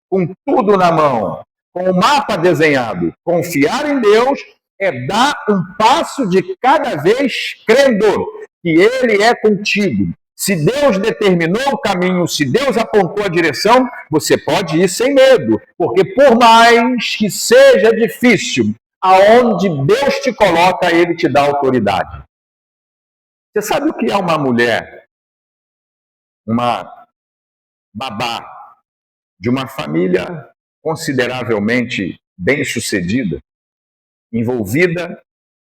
com tudo na mão, com o mapa desenhado. Confiar em Deus é dar um passo de cada vez crendo que Ele é contigo. Se Deus determinou o caminho, se Deus apontou a direção, você pode ir sem medo, porque por mais que seja difícil, aonde Deus te coloca, Ele te dá autoridade. Você sabe o que é uma mulher, uma babá de uma família consideravelmente bem-sucedida, envolvida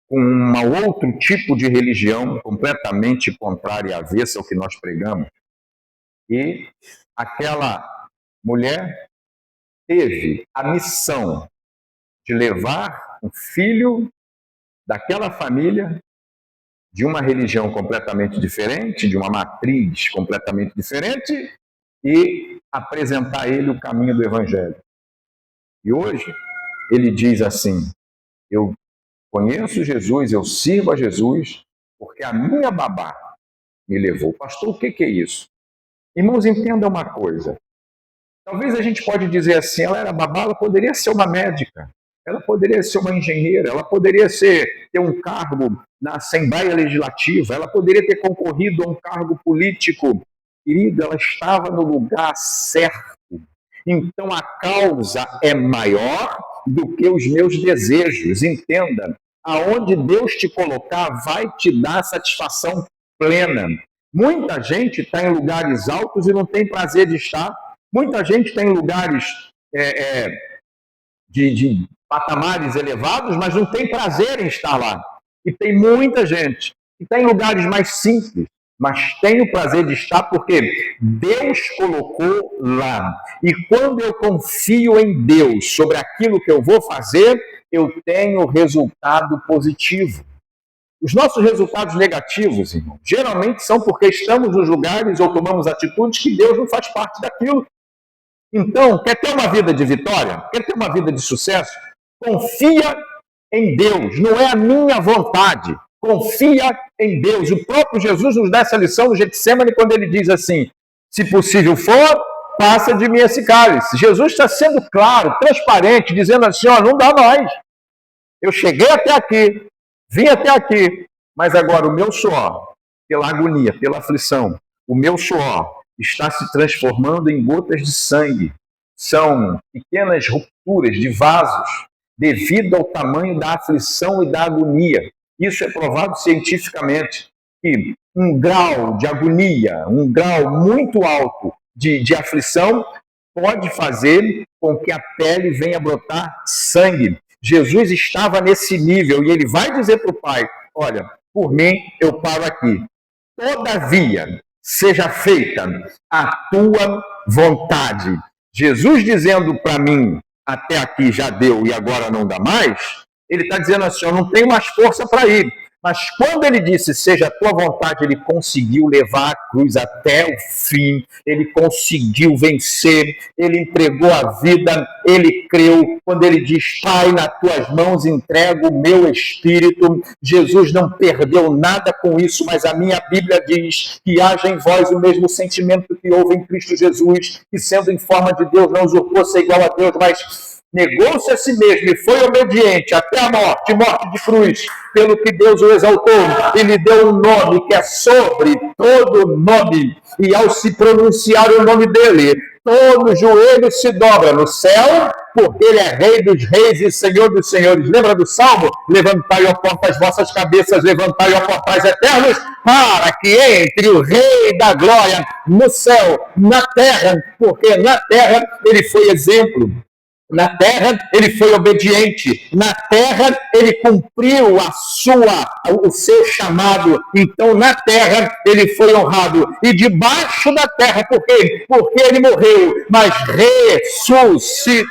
com um outro tipo de religião completamente contrária e avessa ao que nós pregamos? E aquela mulher teve a missão de levar um filho daquela família, de uma religião completamente diferente, de uma matriz completamente diferente, e apresentar a ele o caminho do Evangelho. E hoje ele diz assim: eu conheço Jesus, eu sirvo a Jesus, porque a minha babá me levou. Pastor, o que é isso? Irmãos, entenda uma coisa. Talvez a gente pode dizer assim, ela era babá, ela poderia ser uma médica, ela poderia ser uma engenheira, ela poderia ter um cargo na Assembleia Legislativa, ela poderia ter concorrido a um cargo político. Querido, ela estava no lugar certo. Então a causa é maior do que os meus desejos. Entenda, aonde Deus te colocar vai te dar satisfação plena. Muita gente está em lugares altos e não tem prazer de estar. Muita gente está em lugares de patamares elevados, mas não tem prazer em estar lá. E tem muita gente que está em lugares mais simples, mas tem o prazer de estar porque Deus colocou lá. E quando eu confio em Deus sobre aquilo que eu vou fazer, eu tenho resultado positivo. Os nossos resultados negativos, irmão, geralmente são porque estamos nos lugares ou tomamos atitudes que Deus não faz parte daquilo. Então, quer ter uma vida de vitória? Quer ter uma vida de sucesso? Confia em Deus, não é a minha vontade. Confia em Deus. O próprio Jesus nos dá essa lição no Getsemane quando ele diz assim: se possível for, passa de mim esse cálice. Jesus está sendo claro, transparente, dizendo assim: ó, não dá mais. Eu cheguei até aqui, vim até aqui, mas agora o meu suor, pela agonia, pela aflição, o meu suor está se transformando em gotas de sangue. São pequenas rupturas de vasos devido ao tamanho da aflição e da agonia. Isso é provado cientificamente, que um grau de agonia, um grau muito alto de aflição pode fazer com que a pele venha brotar sangue. Jesus estava nesse nível e ele vai dizer para o Pai: olha, por mim eu paro aqui. Todavia, seja feita a tua vontade. Jesus dizendo para mim, até aqui já deu e agora não dá mais, ele está dizendo assim: eu não tenho mais força para ir. Mas quando ele disse, seja a tua vontade, ele conseguiu levar a cruz até o fim, ele conseguiu vencer, ele entregou a vida, ele creu. Quando ele diz, Pai, nas tuas mãos entrego o meu espírito, Jesus não perdeu nada com isso, mas a minha Bíblia diz que haja em vós o mesmo sentimento que houve em Cristo Jesus, que sendo em forma de Deus não usurpou ser igual a Deus, mas negou-se a si mesmo e foi obediente até a morte, morte de cruz, pelo que Deus o exaltou e lhe deu um nome que é sobre todo nome, e ao se pronunciar o nome dele, todo joelho se dobra no céu, porque ele é Rei dos reis e Senhor dos senhores. Lembra do Salmo? Levantai, ó portas, as vossas cabeças, levantai, ó portais eternos, para que entre o Rei da glória no céu, na terra, porque na terra ele foi exemplo. Na terra ele foi obediente, na terra ele cumpriu o seu chamado, então na terra ele foi honrado, e debaixo da terra, por quê? Porque ele morreu, mas ressuscitou,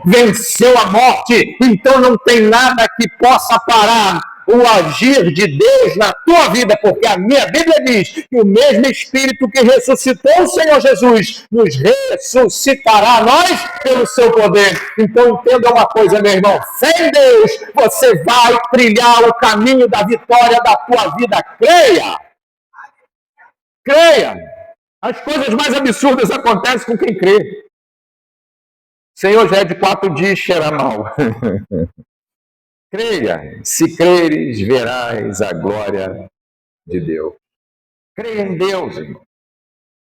venceu a morte, então não tem nada que possa parar o agir de Deus na tua vida, porque a minha Bíblia diz que o mesmo Espírito que ressuscitou o Senhor Jesus nos ressuscitará a nós pelo seu poder. Então entenda uma coisa, meu irmão, fé em Deus, você vai trilhar o caminho da vitória da tua vida. Creia! Creia! As coisas mais absurdas acontecem com quem crê. Senhor, já é de 4 dias, cheira mal. Creia, se creres, verás a glória de Deus. Creia em Deus, irmão.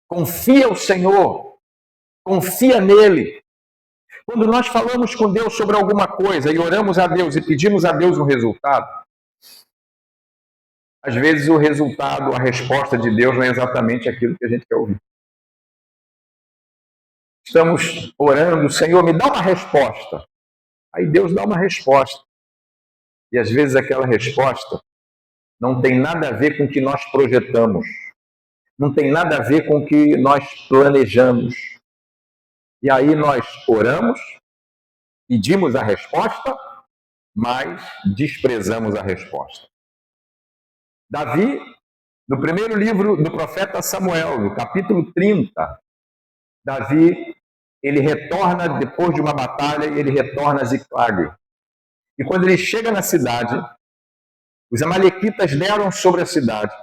Confia no Senhor. Confia nele. Quando nós falamos com Deus sobre alguma coisa e oramos a Deus e pedimos a Deus um resultado, às vezes o resultado, a resposta de Deus não é exatamente aquilo que a gente quer ouvir. Estamos orando, Senhor, me dá uma resposta. Aí Deus dá uma resposta. E às vezes aquela resposta não tem nada a ver com o que nós projetamos. Não tem nada a ver com o que nós planejamos. E aí nós oramos, pedimos a resposta, mas desprezamos a resposta. Davi, no primeiro livro do profeta Samuel, no capítulo 30, Davi, ele retorna, depois de uma batalha, ele retorna a Ziclag. E quando ele chega na cidade, os amalequitas deram sobre a cidade,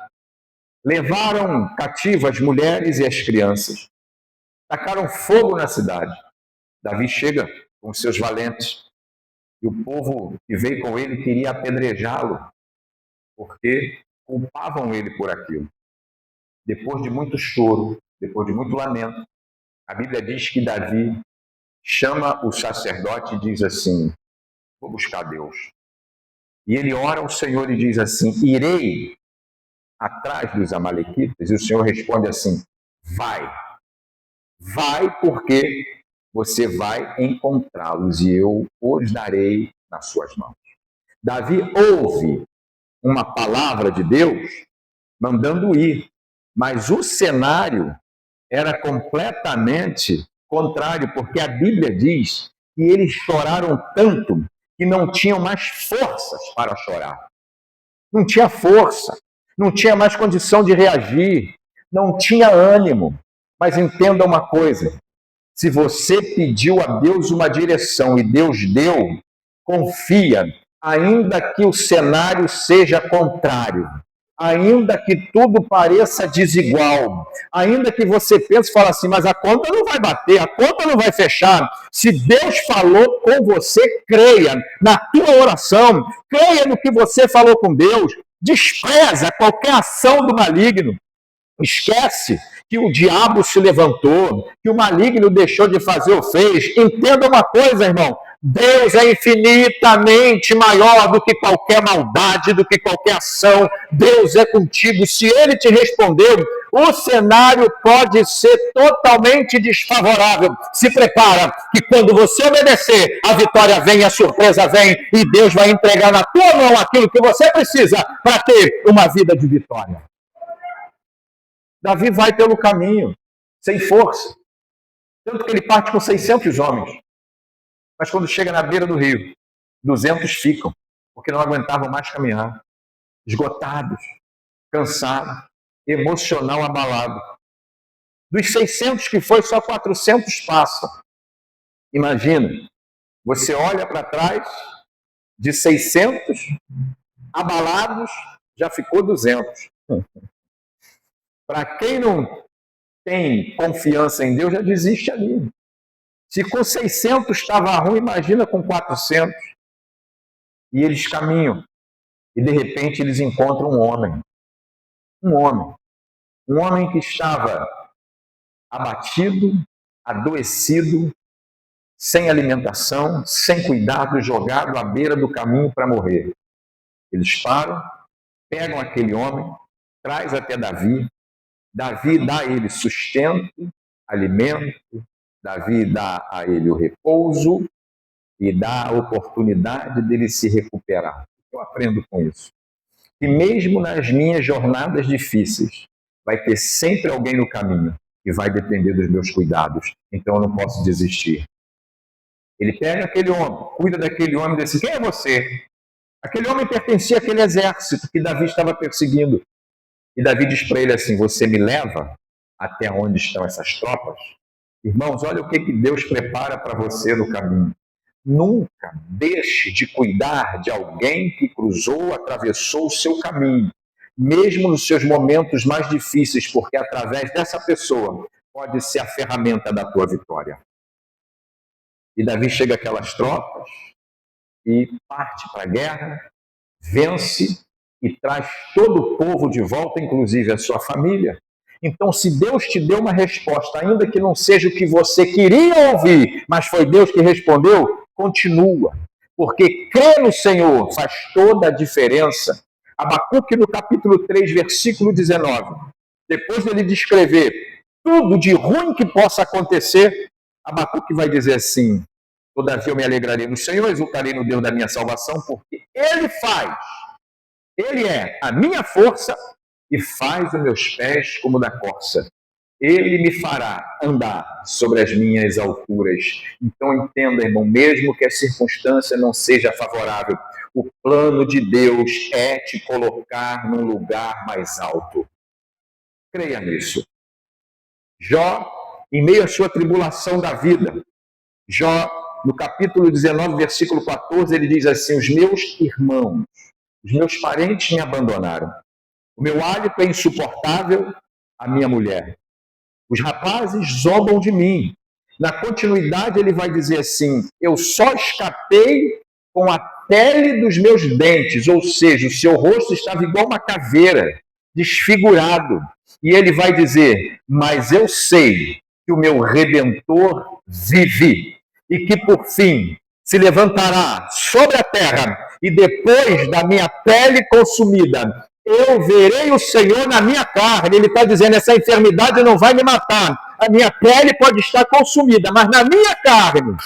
levaram cativas as mulheres e as crianças, tacaram fogo na cidade. Davi chega com seus valentes, e o povo que veio com ele queria apedrejá-lo, porque culpavam ele por aquilo. Depois de muito choro, depois de muito lamento, a Bíblia diz que Davi chama o sacerdote e diz assim: vou buscar Deus. E ele ora ao Senhor e diz assim: irei atrás dos amalequitas? E o Senhor responde assim: vai. Vai, porque você vai encontrá-los e eu os darei nas suas mãos. Davi ouve uma palavra de Deus mandando ir, mas o cenário era completamente contrário, porque a Bíblia diz que eles choraram tanto que não tinham mais forças para chorar. Não tinha força, não tinha mais condição de reagir, não tinha ânimo. Mas entenda uma coisa: se você pediu a Deus uma direção e Deus deu, confia, ainda que o cenário seja contrário, ainda que tudo pareça desigual, ainda que você pense e fale assim, mas a conta não vai bater, a conta não vai fechar. Se Deus falou com você, creia na tua oração, creia no que você falou com Deus, despreza qualquer ação do maligno. Esquece que o diabo se levantou, que o maligno deixou de fazer ou fez. Entenda uma coisa, irmão: Deus é infinitamente maior do que qualquer maldade, do que qualquer ação. Deus é contigo. Se Ele te respondeu, o cenário pode ser totalmente desfavorável. Se prepara, que quando você obedecer, a vitória vem, a surpresa vem, e Deus vai entregar na tua mão aquilo que você precisa para ter uma vida de vitória. Davi vai pelo caminho, sem força. Tanto que ele parte com 600 homens. Mas quando chega na beira do rio, 200 ficam, porque não aguentavam mais caminhar. Esgotados, cansados, emocional abalado. Dos 600 que foi, só 400 passam. Imagina, você olha para trás, de 600 abalados, já ficou 200. Para quem não tem confiança em Deus, já desiste ali. Se com 600 estava ruim, imagina com 400. E eles caminham. E de repente eles encontram um homem. Um homem que estava abatido, adoecido, sem alimentação, sem cuidado, jogado à beira do caminho para morrer. Eles param, pegam aquele homem, traz até Davi. Davi dá a ele sustento, alimento, Davi dá a ele o repouso e dá a oportunidade dele se recuperar. Eu aprendo com isso. E mesmo nas minhas jornadas difíceis, vai ter sempre alguém no caminho que vai depender dos meus cuidados. Então eu não posso desistir. Ele pega aquele homem, cuida daquele homem e diz assim: quem é você? Aquele homem pertencia àquele exército que Davi estava perseguindo. E Davi diz para ele assim: você me leva até onde estão essas tropas? Irmãos, olha o que Deus prepara para você no caminho. Nunca deixe de cuidar de alguém que cruzou, atravessou o seu caminho, mesmo nos seus momentos mais difíceis, porque através dessa pessoa pode ser a ferramenta da tua vitória. E Davi chega aquelas tropas e parte para a guerra, vence e traz todo o povo de volta, inclusive a sua família. Então, se Deus te deu uma resposta, ainda que não seja o que você queria ouvir, mas foi Deus que respondeu, continua. Porque crer no Senhor faz toda a diferença. Abacuque, no capítulo 3, versículo 19, depois dele descrever tudo de ruim que possa acontecer, Abacuque vai dizer assim: todavia eu me alegrarei no Senhor, exultarei no Deus da minha salvação, porque Ele é a minha força e faz os meus pés como da corça. Ele me fará andar sobre as minhas alturas. Então entenda, irmão, mesmo que a circunstância não seja favorável, o plano de Deus é te colocar num lugar mais alto. Creia nisso. Jó, em meio à sua tribulação da vida, Jó, no capítulo 19, versículo 14, ele diz assim: os meus irmãos, os meus parentes me abandonaram. O meu hálito é insuportável, a minha mulher. Os rapazes zombam de mim. Na continuidade, ele vai dizer assim: eu só escapei com a pele dos meus dentes, ou seja, o seu rosto estava igual uma caveira, desfigurado. E ele vai dizer: mas eu sei que o meu Redentor vive e que, por fim, se levantará sobre a terra, e depois da minha pele consumida, eu verei o Senhor na minha carne. Ele está dizendo: essa enfermidade não vai me matar. A minha pele pode estar consumida, mas na minha carne,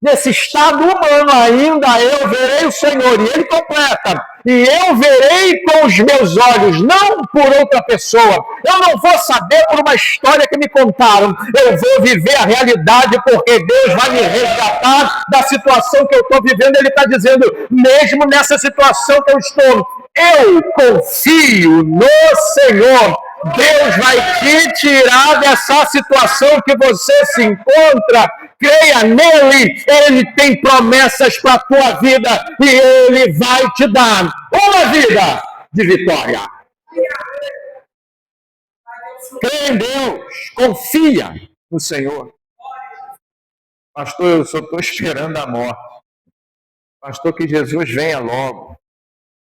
nesse estado humano ainda, eu verei o Senhor. E ele completa: e eu verei com os meus olhos, não por outra pessoa. Eu não vou saber por uma história que me contaram. Eu vou viver a realidade, porque Deus vai me resgatar da situação que eu estou vivendo. Ele está dizendo: mesmo nessa situação que eu estou, eu confio no Senhor. Deus vai te tirar dessa situação que você se encontra. Creia nele, ele tem promessas para a tua vida e ele vai te dar uma vida de vitória. Creia em Deus, confia no Senhor. Pastor, eu só estou esperando a morte. Pastor, que Jesus venha logo,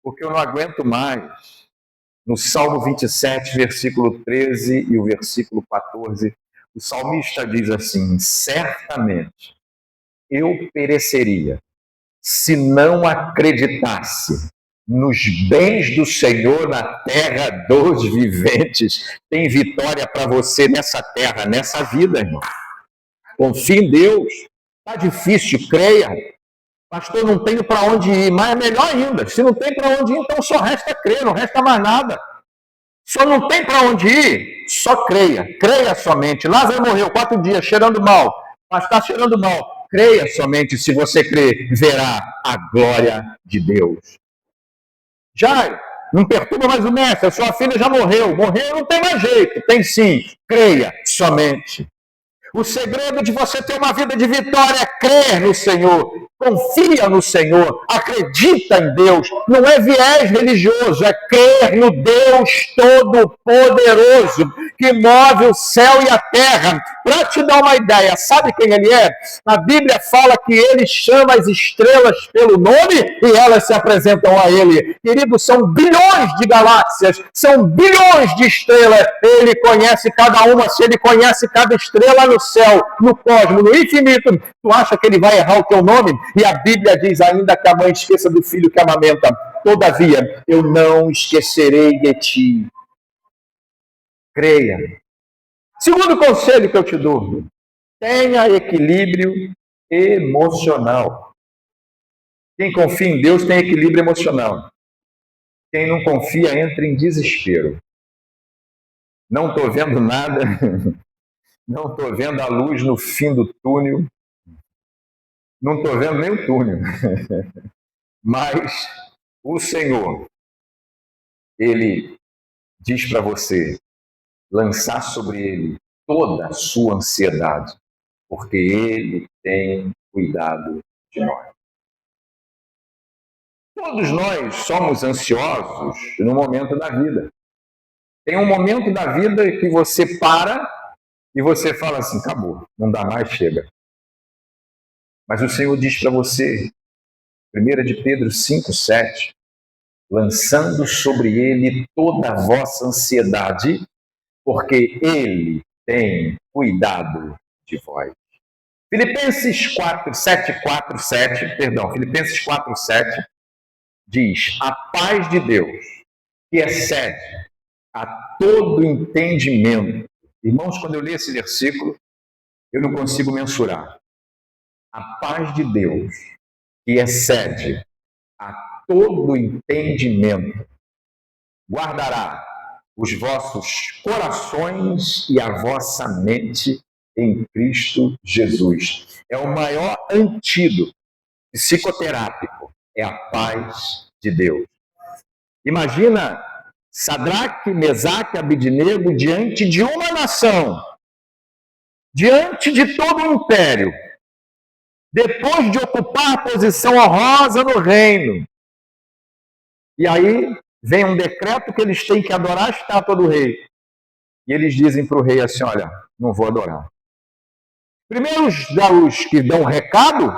porque eu não aguento mais. No Salmo 27, versículo 13 e o versículo 14, o salmista diz assim: certamente eu pereceria se não acreditasse nos bens do Senhor na terra dos viventes. Tem vitória para você nessa terra, nessa vida, irmão. Confie em Deus. Está difícil, creia. Pastor, não tenho para onde ir, mas é melhor ainda. Se não tem para onde ir, então só resta crer, não resta mais nada. Só não tem para onde ir, só creia. Creia somente. Lázaro morreu 4 dias cheirando mal, mas está cheirando mal. Creia somente. Se você crer, verá a glória de Deus. Jairo, não perturba mais o mestre, a sua filha já morreu. Morreu, não tem mais jeito. Tem sim. Creia somente. O segredo de você ter uma vida de vitória é crer no Senhor, confia no Senhor, acredita em Deus. Não é viés religioso, é crer no Deus Todo-Poderoso, que move o céu e a terra. Para te dar uma ideia, sabe quem ele é? A Bíblia fala que ele chama as estrelas pelo nome e elas se apresentam a ele. Querido, são bilhões de galáxias, são bilhões de estrelas. Ele conhece cada uma. Se ele conhece cada estrela no céu, no cosmos, no infinito, tu acha que ele vai errar o teu nome? E a Bíblia diz ainda que a mãe esqueça do filho que amamenta. Todavia, eu não esquecerei de ti. Creia. Segundo conselho que eu te dou: tenha equilíbrio emocional. Quem confia em Deus tem equilíbrio emocional. Quem não confia entra em desespero. Não estou vendo nada, não estou vendo a luz no fim do túnel, não estou vendo nem o túnel. Mas o Senhor, Ele diz para você lançar sobre Ele toda a sua ansiedade, porque Ele tem cuidado de nós. Todos nós somos ansiosos no momento da vida. Tem um momento da vida que você para e você fala assim: acabou, não dá mais, chega. Mas o Senhor diz para você, 1 de Pedro 5,7, lançando sobre ele toda a vossa ansiedade, porque ele tem cuidado de vós. Filipenses 4:7 diz: a paz de Deus, que excede a todo entendimento. Irmãos, quando eu leio esse versículo, eu não consigo mensurar. A paz de Deus, que excede a todo entendimento, guardará os vossos corações e a vossa mente em Cristo Jesus. É o maior antídoto psicoterápico, é a paz de Deus. Imagina Sadraque, Mesaque e Abidnego diante de uma nação, diante de todo o império, depois de ocupar a posição honrosa no reino. E aí vem um decreto que eles têm que adorar a estátua do rei. E eles dizem para o rei assim: olha, não vou adorar. Primeiro os que dão recado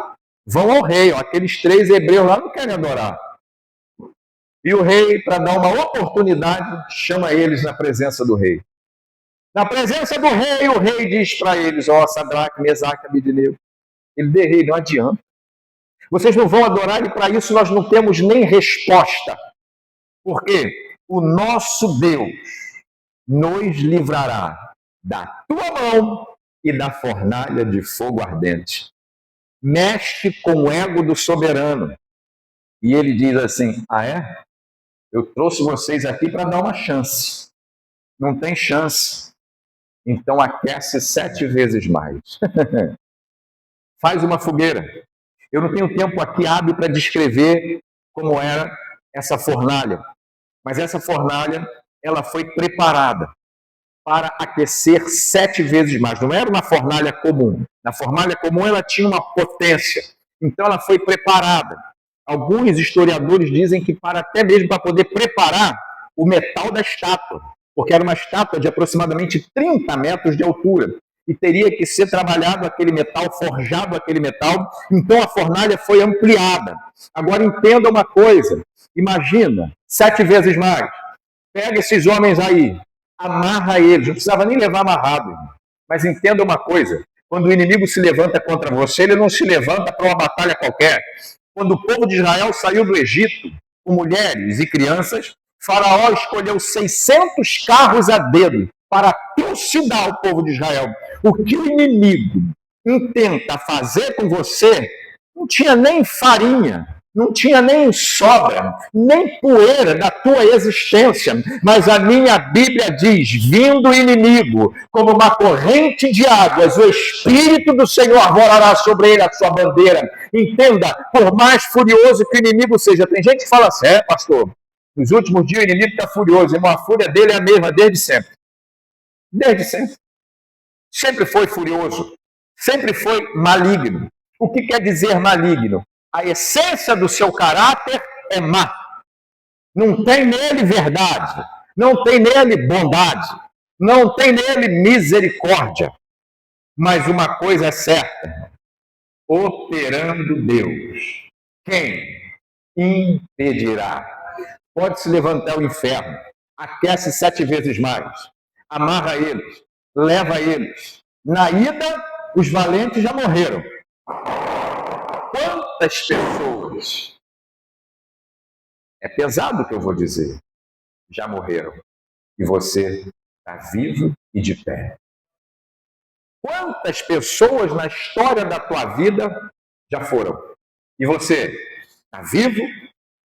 vão ao rei. Ó, aqueles 3 hebreus lá não querem adorar. E o rei, para dar uma oportunidade, chama eles na presença do rei. Na presença do rei, o rei diz para eles: ó, Sadraque, Mesaque, Abidnego. Ele diz: rei, não adianta. Vocês não vão adorar e para isso nós não temos nem resposta. Porque o nosso Deus nos livrará da tua mão e da fornalha de fogo ardente. Mexe com o ego do soberano. E ele diz assim: ah, é? Eu trouxe vocês aqui para dar uma chance. Não tem chance. Então aquece 7 vezes mais. Faz uma fogueira. Eu não tenho tempo aqui hábil para descrever como era essa fornalha. Mas essa fornalha, ela foi preparada para aquecer 7 vezes mais. Não era uma fornalha comum. Na fornalha comum ela tinha uma potência. Então ela foi preparada. Alguns historiadores dizem que até mesmo para poder preparar o metal da estátua, porque era uma estátua de aproximadamente 30 metros de altura, e teria que ser trabalhado aquele metal, forjado aquele metal, então a fornalha foi ampliada. Agora entenda uma coisa, imagina, 7 vezes mais, pega esses homens aí, amarra eles, não precisava nem levar amarrado, mas entenda uma coisa, quando o inimigo se levanta contra você, ele não se levanta para uma batalha qualquer. Quando o povo de Israel saiu do Egito, com mulheres e crianças, Faraó escolheu 600 carros a dedo para trucidar o povo de Israel. O que o inimigo intenta fazer com você, não tinha nem farinha, não tinha nem sobra, nem poeira da tua existência, mas a minha Bíblia diz: vindo o inimigo como uma corrente de águas, o Espírito do Senhor arvorará sobre ele a sua bandeira. Entenda, por mais furioso que o inimigo seja, tem gente que fala assim: é, pastor, nos últimos dias o inimigo está furioso, irmão, a fúria dele é a mesma desde sempre. Desde sempre. Sempre foi furioso, sempre foi maligno. O que quer dizer maligno? A essência do seu caráter é má. Não tem nele verdade, não tem nele bondade, não tem nele misericórdia. Mas uma coisa é certa: operando Deus, quem impedirá? Pode se levantar o inferno, aquece 7 vezes mais, amarra eles, leva eles. Na ida, os valentes já morreram. Quantas pessoas, é pesado o que eu vou dizer, já morreram e você está vivo e de pé? Quantas pessoas na história da tua vida já foram e você está vivo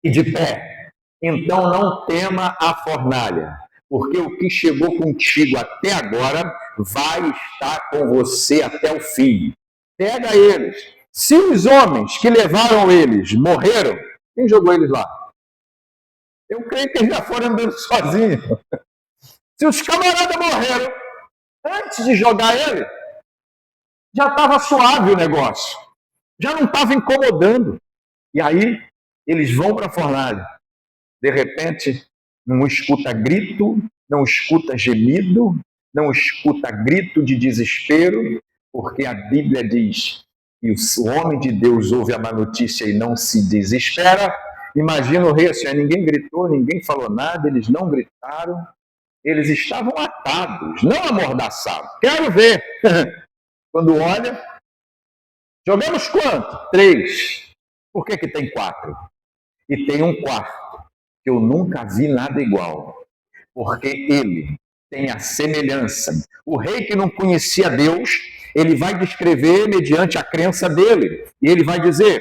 e de pé? Então não tema a fornalha, porque o que chegou contigo até agora vai estar com você até o fim. Pega eles. Se os homens que levaram eles morreram, quem jogou eles lá? Eu creio que eles já foram andando sozinhos. Se os camaradas morreram, antes de jogar ele, já estava suave o negócio. Já não estava incomodando. E aí, eles vão para a fornalha. De repente, não escuta grito, não escuta gemido, não escuta grito de desespero, porque a Bíblia diz e o homem de Deus ouve a má notícia e não se desespera, imagina o rei assim, ninguém gritou, ninguém falou nada, eles não gritaram, eles estavam atados, não amordaçados. Quero ver. Quando olha, jogamos quanto? 3. Por que tem 4? E tem um quarto, que eu nunca vi nada igual, porque ele tem a semelhança. O rei que não conhecia Deus, ele vai descrever mediante a crença dele. E ele vai dizer,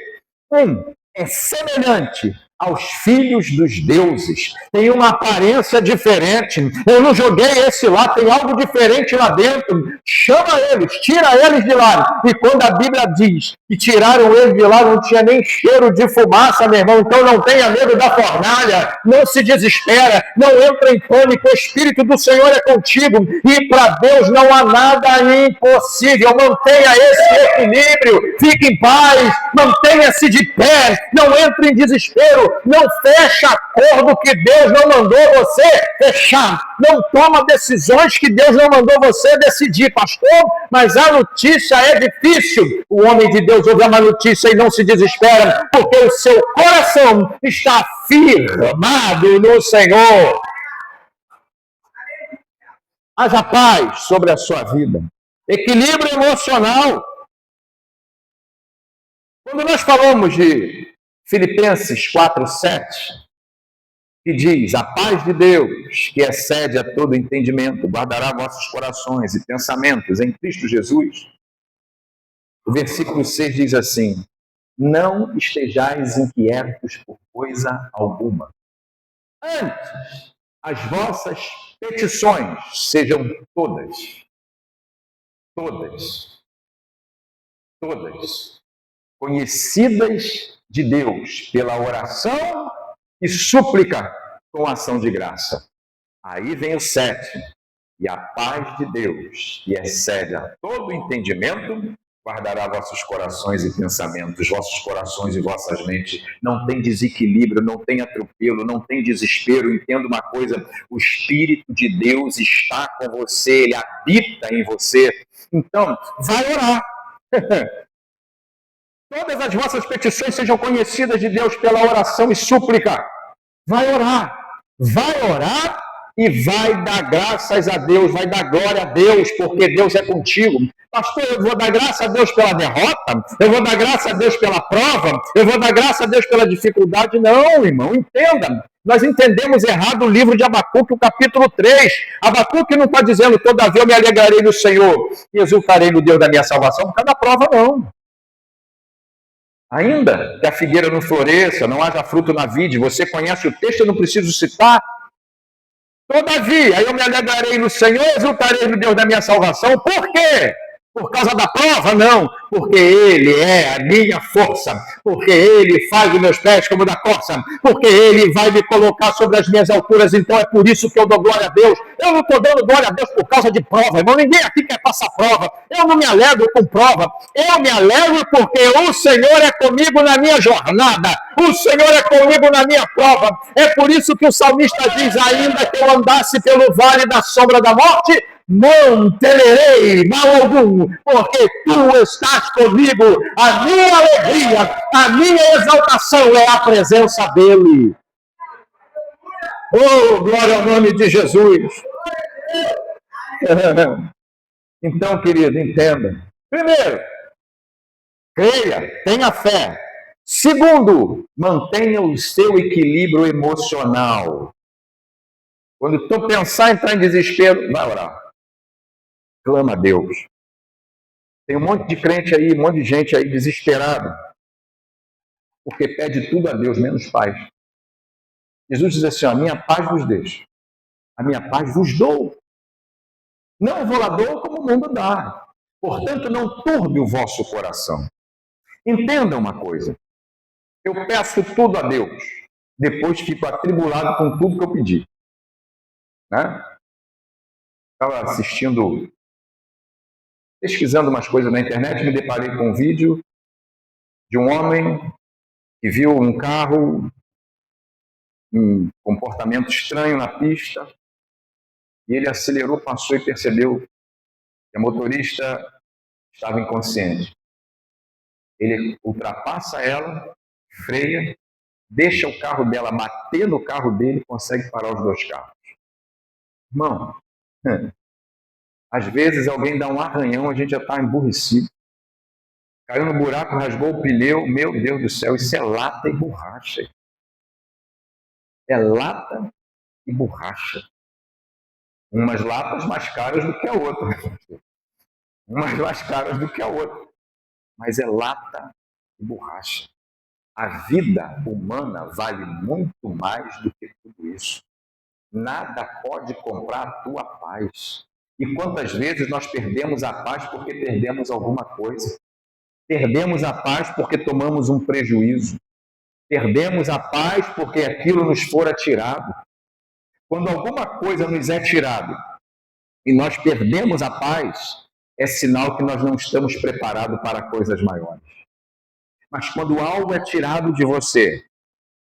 é semelhante aos filhos dos deuses. Tem uma aparência diferente. Eu não joguei esse lá, tem algo diferente lá dentro. Chama eles, tira eles de lá. E quando a Bíblia diz que tiraram eles de lá, não tinha nem cheiro de fumaça, meu irmão. Então não tenha medo da fornalha, não se desespera, não entra em pânico. O Espírito do Senhor é contigo. E para Deus não há nada impossível. Mantenha esse equilíbrio, fique em paz, mantenha-se de pé, não entre em desespero, não feche acordo que Deus não mandou você fechar, não toma decisões que Deus não mandou você decidir, pastor, mas a notícia é difícil. O homem de Deus ouve uma notícia e não se desespera, porque o seu coração está firmado no Senhor. Haja paz sobre a sua vida, equilíbrio emocional. Quando nós falamos de Filipenses 4:7, que diz, a paz de Deus, que excede a todo entendimento, guardará vossos corações e pensamentos em Cristo Jesus. O versículo 6 diz assim, não estejais inquietos por coisa alguma. Antes, as vossas petições sejam todas, conhecidas de Deus pela oração e súplica com ação de graça. Aí vem o 7. E a paz de Deus, que excede a todo entendimento, guardará vossos corações e pensamentos, vossos corações e vossas mentes. Não tem desequilíbrio, não tem atropelo, não tem desespero. Entenda uma coisa, o Espírito de Deus está com você, ele habita em você. Então, vai orar. Todas as vossas petições sejam conhecidas de Deus pela oração e súplica. Vai orar e vai dar graças a Deus, vai dar glória a Deus, porque Deus é contigo. Pastor, eu vou dar graça a Deus pela derrota? Eu vou dar graça a Deus pela prova? Eu vou dar graça a Deus pela dificuldade? Não, irmão, entenda. Nós entendemos errado o livro de Abacuque, o capítulo 3. Abacuque não está dizendo, todavia eu me alegrarei no Senhor e exultarei no Deus da minha salvação, por causa da prova, não. Ainda que a figueira não floresça, não haja fruto na vide, você conhece o texto, eu não preciso citar. Todavia, eu me alegrarei no Senhor, exultarei no Deus da minha salvação. Por quê? Por causa da prova? Não. Porque Ele é a minha força. Porque Ele faz os meus pés como da corça. Porque Ele vai me colocar sobre as minhas alturas. Então é por isso que eu dou glória a Deus. Eu não estou dando glória a Deus por causa de prova, irmão. Ninguém aqui quer passar prova. Eu não me alegro com prova. Eu me alegro porque o Senhor é comigo na minha jornada. O Senhor é comigo na minha prova. É por isso que o salmista diz, ainda que eu andasse pelo vale da sombra da morte, não temerei mal algum, porque tu estás comigo. A minha alegria, a minha exaltação é a presença dele. Oh, glória ao nome de Jesus. Então, querido, entenda. Primeiro, creia, tenha fé. Segundo, mantenha o seu equilíbrio emocional. Quando tu pensar em entrar em desespero, vai orar. Clama a Deus. Tem um monte de crente aí, um monte de gente aí desesperada, porque pede tudo a Deus, menos paz. Jesus diz assim, a minha paz vos deixo, a minha paz vos dou. Não vou lá dou como o mundo dá. Portanto, não turbe o vosso coração. Entenda uma coisa, eu peço tudo a Deus, depois fico atribulado com tudo que eu pedi. Estava assistindo, pesquisando umas coisas na internet, me deparei com um vídeo de um homem que viu um carro, um comportamento estranho na pista, e ele acelerou, passou e percebeu que a motorista estava inconsciente. Ele ultrapassa ela, freia, deixa o carro dela bater no carro dele e consegue parar os dois carros. Irmão, às vezes alguém dá um arranhão, a gente já está emburrecido. Caiu no buraco, rasgou o pneu, meu Deus do céu, isso é lata e borracha. É lata e borracha. Umas latas mais caras do que a outra. Umas mais caras do que a outra. Mas é lata e borracha. A vida humana vale muito mais do que tudo isso. Nada pode comprar a tua paz. E quantas vezes nós perdemos a paz porque perdemos alguma coisa? Perdemos a paz porque tomamos um prejuízo. Perdemos a paz porque aquilo nos fora tirado. Quando alguma coisa nos é tirado e nós perdemos a paz, é sinal que nós não estamos preparados para coisas maiores. Mas quando algo é tirado de você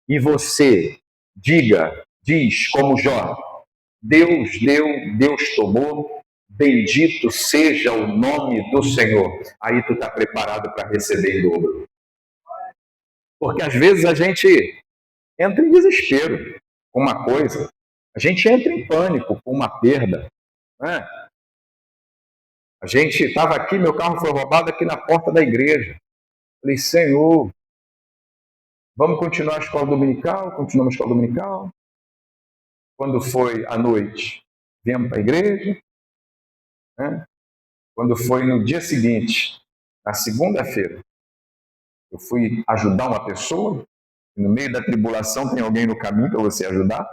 e você diz como Jó, Deus deu, Deus tomou, bendito seja o nome do Senhor. Aí tu está preparado para receber em dobro. Porque às vezes a gente entra em desespero com uma coisa, a gente entra em pânico com uma perda. Né? A gente estava aqui, meu carro foi roubado aqui na porta da igreja. Falei, Senhor, vamos continuar a escola dominical? Continuamos a escola dominical. Quando foi à noite, viemos para a igreja. Né? Quando foi no dia seguinte, na segunda-feira, eu fui ajudar uma pessoa. No meio da tribulação tem alguém no caminho para você ajudar.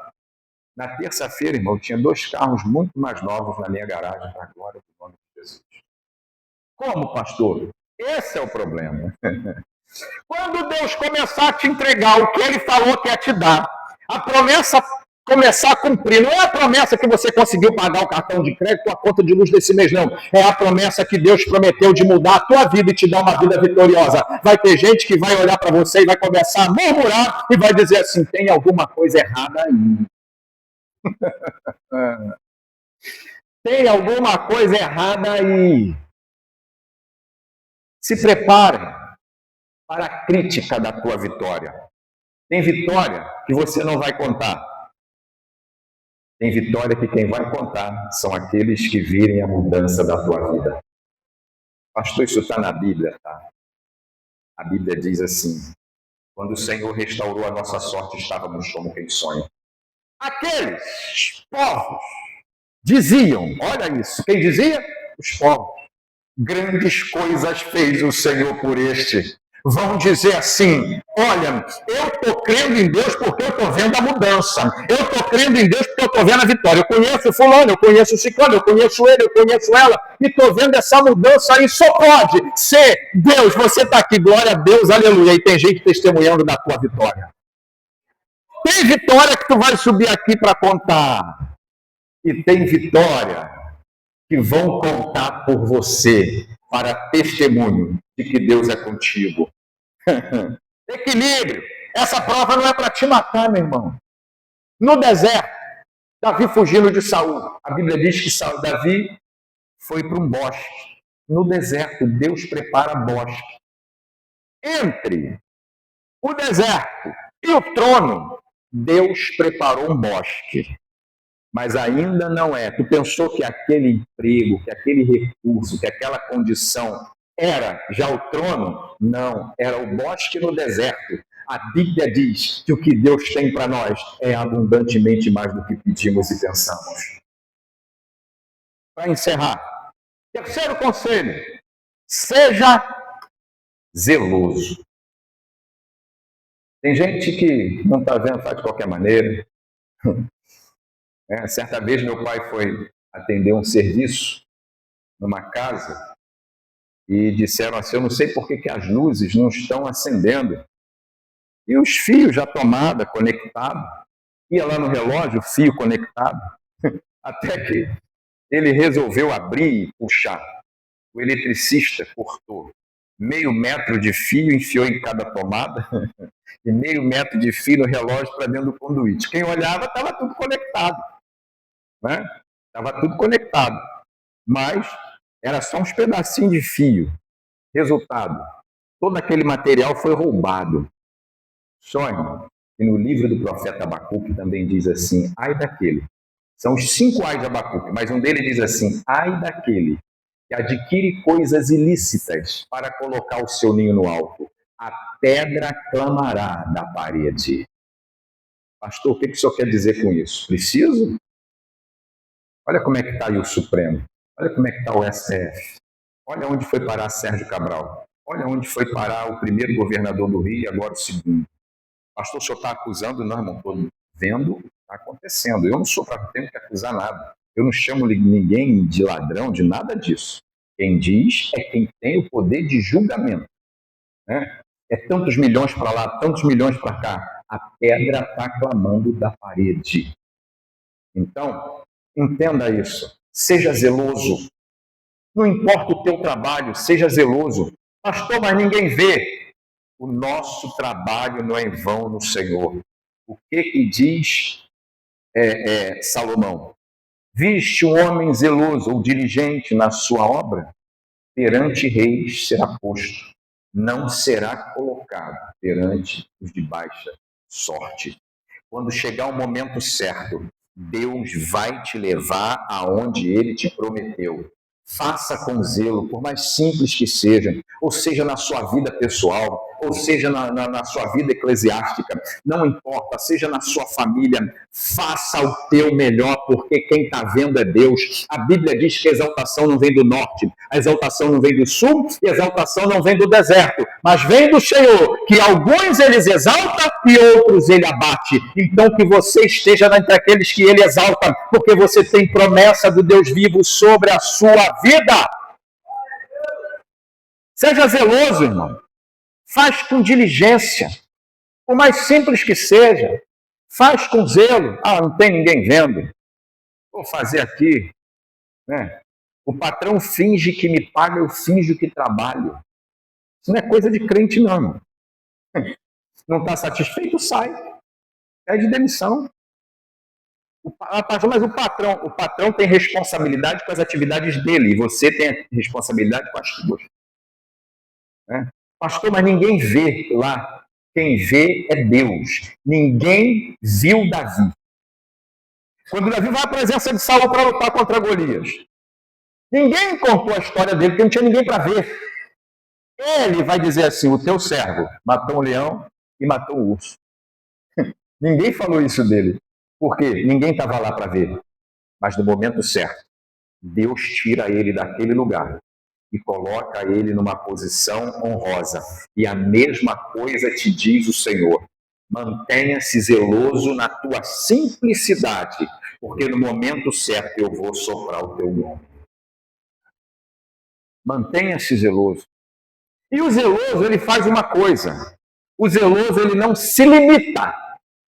Na terça-feira, irmão, tinha 2 carros muito mais novos na minha garagem, para a glória do nome de Jesus. Como, pastor? Esse é o problema. Quando Deus começar a te entregar o que Ele falou que ia te dar, a promessa começar a cumprir, não é a promessa que você conseguiu pagar o cartão de crédito, a conta de luz desse mês, não. É a promessa que Deus prometeu de mudar a tua vida e te dar uma vida vitoriosa. Vai ter gente que vai olhar para você e vai começar a murmurar e vai dizer assim, tem alguma coisa errada aí. Tem alguma coisa errada aí. Se prepare para a crítica da tua vitória. Tem vitória que você não vai contar. Tem vitória que quem vai contar são aqueles que virem a mudança da tua vida. Pastor, isso está na Bíblia, tá? A Bíblia diz assim, quando o Senhor restaurou a nossa sorte, estávamos como quem sonha. Aqueles povos diziam, olha isso, quem dizia? Os povos. Grandes coisas fez o Senhor por este. Vão dizer assim, olha, eu estou crendo em Deus porque eu estou vendo a mudança. Eu estou crendo em Deus porque eu estou vendo a vitória. Eu conheço fulano, eu conheço o ciclano, eu conheço ele, eu conheço ela. E estou vendo essa mudança aí. Só pode ser Deus. Você está aqui, glória a Deus, aleluia. E tem gente testemunhando da tua vitória. Tem vitória que tu vai subir aqui para contar. E tem vitória que vão contar por você para testemunho de que Deus é contigo. Equilíbrio. Essa prova não é para te matar, meu irmão. No deserto, Davi fugindo de Saul. A Bíblia diz que Davi foi para um bosque. No deserto, Deus prepara bosque. Entre o deserto e o trono, Deus preparou um bosque. Mas ainda não é. Tu pensou que aquele emprego, que aquele recurso, que aquela condição era já o trono? Não, era o bosque no deserto. A Bíblia diz que o que Deus tem para nós é abundantemente mais do que pedimos e pensamos. Para encerrar, terceiro conselho, seja zeloso. Tem gente que não está vendo, faz de qualquer maneira. Certa vez meu pai foi atender um serviço numa casa e disseram assim, eu não sei por que as luzes não estão acendendo. E os fios da tomada conectados, ia lá no relógio, o fio conectado, até que ele resolveu abrir e puxar. O eletricista cortou 0,5 metro de fio, enfiou em cada tomada, e 0,5 metro de fio no relógio para dentro do conduíte. Quem olhava estava tudo conectado. Estava tudo conectado, mas era só uns pedacinhos de fio. Resultado, todo aquele material foi roubado. Só, irmão, que no livro do profeta Abacuque também diz assim, ai daquele. São os 5 ais de Abacuque, mas um deles diz assim, ai daquele que adquire coisas ilícitas para colocar o seu ninho no alto. A pedra clamará da parede. Pastor, o que o senhor quer dizer com isso? Preciso? Olha como é que está aí o Supremo. Olha como é que está o STF. Olha onde foi parar Sérgio Cabral. Olha onde foi parar o primeiro governador do Rio e agora o segundo. Pastor, o senhor está acusando? Não, irmão, estou vendo o que está acontecendo. Eu não sou para ter que acusar nada. Eu não chamo ninguém de ladrão, de nada disso. Quem diz é quem tem o poder de julgamento. Né? É tantos milhões para lá, tantos milhões para cá. A pedra está clamando da parede. Então, entenda isso. Seja zeloso. Não importa o teu trabalho, seja zeloso. Pastor, mas ninguém vê. O nosso trabalho não é em vão no Senhor. O que diz Salomão? Viste um homem zeloso ou diligente na sua obra? Perante reis será posto, não será colocado perante os de baixa sorte. Quando chegar o momento certo, Deus vai te levar aonde Ele te prometeu. Faça com zelo, por mais simples que seja, ou seja na sua vida pessoal, ou seja na sua vida eclesiástica, não importa, seja na sua família, faça o teu melhor, porque quem está vendo é Deus. A Bíblia diz que a exaltação não vem do norte, a exaltação não vem do sul, e a exaltação não vem do deserto, mas vem do Senhor, que alguns Ele exalta e outros Ele abate. Então que você esteja entre aqueles que Ele exalta, porque você tem promessa do Deus vivo sobre a sua vida. Seja zeloso, irmão. Faz com diligência. Por mais simples que seja, faz com zelo. Ah, não tem ninguém vendo. Vou fazer aqui. Né? O patrão finge que me paga, eu finjo que trabalho. Isso não é coisa de crente, não, irmão. Não está satisfeito, sai. Pede demissão. Mas o patrão tem responsabilidade com as atividades dele, e você tem responsabilidade com as suas. Né? Pastor, mas ninguém vê lá. Quem vê é Deus. Ninguém viu Davi. Quando Davi vai à presença de Saul para lutar contra Golias, ninguém contou a história dele, porque não tinha ninguém para ver. Ele vai dizer assim, o teu servo matou um leão e matou um urso. Ninguém falou isso dele. Por quê? Ninguém estava lá para ver. Mas no momento certo, Deus tira ele daquele lugar e coloca ele numa posição honrosa. E a mesma coisa te diz o Senhor. Mantenha-se zeloso na tua simplicidade, porque no momento certo eu vou soprar o teu nome. Mantenha-se zeloso. E o zeloso, ele faz uma coisa. O zeloso, ele não se limita.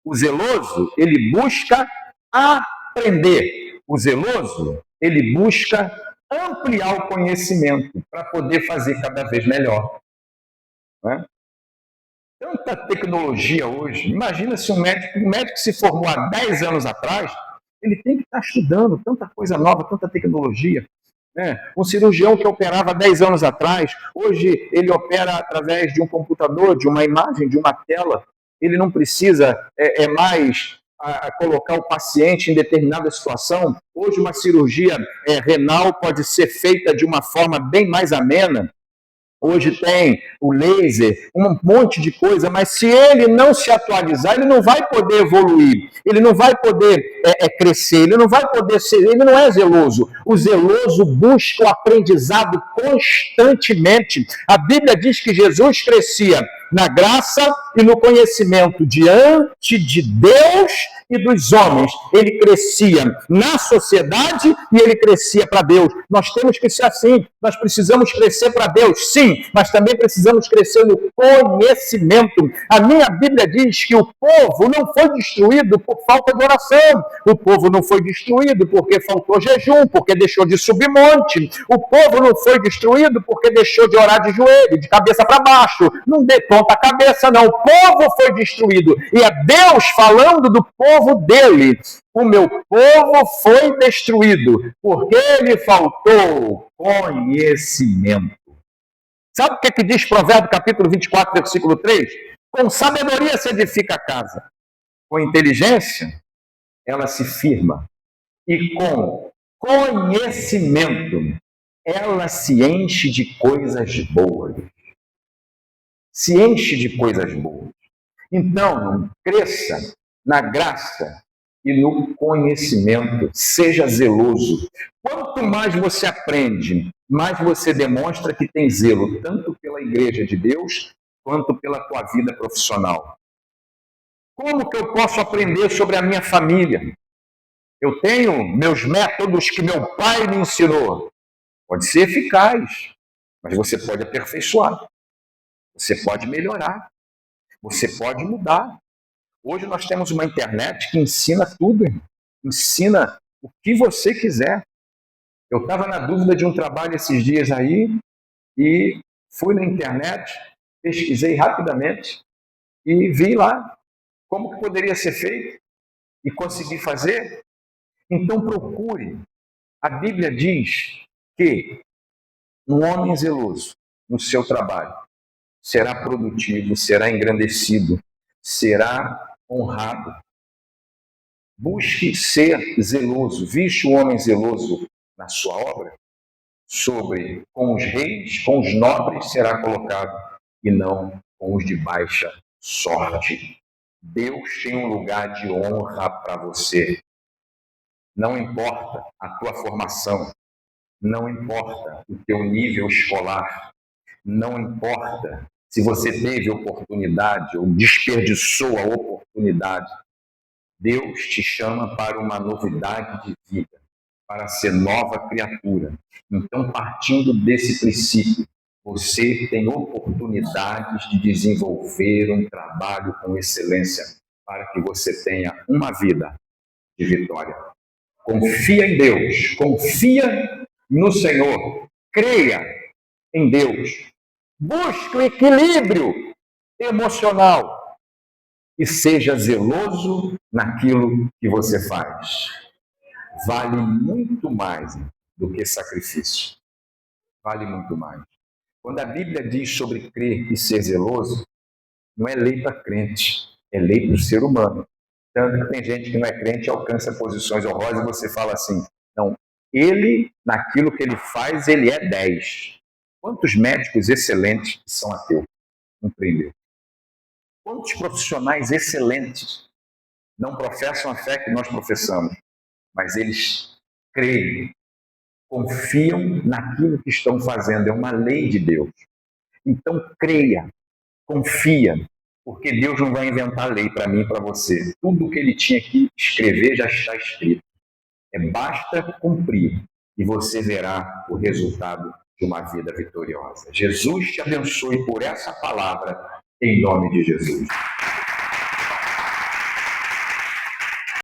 O zeloso, ele busca aprender. O zeloso, ele busca ampliar o conhecimento para poder fazer cada vez melhor. Né? Tanta tecnologia hoje. Imagina se um médico se formou há 10 anos atrás, ele tem que estar estudando tanta coisa nova, tanta tecnologia. Né? Um cirurgião que operava 10 anos atrás, hoje ele opera através de um computador, de uma imagem, de uma tela. Ele não precisa mais colocar o paciente em determinada situação. Hoje uma cirurgia renal pode ser feita de uma forma bem mais amena. Hoje tem o laser, um monte de coisa, mas se ele não se atualizar, ele não vai poder evoluir, ele não vai poder crescer, ele não vai poder ser, ele não é zeloso. O zeloso busca o aprendizado constantemente. A Bíblia diz que Jesus crescia na graça e no conhecimento diante de Deus e dos homens. Ele crescia na sociedade e ele crescia para Deus. Nós temos que ser assim. Nós precisamos crescer para Deus, sim, mas também precisamos crescer no conhecimento. A minha Bíblia diz que o povo não foi destruído por falta de oração. O povo não foi destruído porque faltou jejum, porque deixou de subir monte. O povo não foi destruído porque deixou de orar de joelho, de cabeça para baixo. Não dê ponta a cabeça, não. O povo foi destruído. E é Deus falando do povo dele. O meu povo foi destruído porque lhe faltou conhecimento. Sabe o que é que diz Provérbios capítulo 24, versículo 3? Com sabedoria se edifica a casa, com inteligência ela se firma, e com conhecimento ela se enche de coisas boas. Se enche de coisas boas. Então, cresça na graça e no conhecimento. Seja zeloso. Quanto mais você aprende, mais você demonstra que tem zelo, tanto pela igreja de Deus, quanto pela tua vida profissional. Como que eu posso aprender sobre a minha família? Eu tenho meus métodos que meu pai me ensinou. Pode ser eficaz, mas você pode aperfeiçoar. Você pode melhorar. Você pode mudar. Hoje nós temos uma internet que ensina tudo, irmão. Ensina o que você quiser. Eu estava na dúvida de um trabalho esses dias aí e fui na internet, pesquisei rapidamente e vi lá como que poderia ser feito e consegui fazer. Então procure. A Bíblia diz que um homem zeloso no seu trabalho será produtivo, será engrandecido, será honrado. Busque ser zeloso. Viste o homem zeloso na sua obra? Com os reis, com os nobres será colocado, e não com os de baixa sorte. Deus tem um lugar de honra para você. Não importa a tua formação, não importa o teu nível escolar, não importa se você teve oportunidade ou desperdiçou a oportunidade. Deus te chama para uma novidade de vida, para ser nova criatura. Então, partindo desse princípio, você tem oportunidades de desenvolver um trabalho com excelência para que você tenha uma vida de vitória. Confia em Deus, confia no Senhor, creia em Deus. Busque o equilíbrio emocional e seja zeloso naquilo que você faz. Vale muito mais do que sacrifício. Vale muito mais. Quando a Bíblia diz sobre crer e ser zeloso, não é lei para crente, é lei para o ser humano. Tanto que tem gente que não é crente e alcança posições honrosas e você fala assim, não, ele, naquilo que ele faz, ele é 10. Quantos médicos excelentes são ateus? Compreendeu? Quantos profissionais excelentes não professam a fé que nós professamos, mas eles creem, confiam naquilo que estão fazendo, é uma lei de Deus. Então creia, confia, porque Deus não vai inventar lei para mim e para você. Tudo que ele tinha que escrever já está escrito. Basta cumprir e você verá o resultado de uma vida vitoriosa. Jesus te abençoe por essa palavra, em nome de Jesus.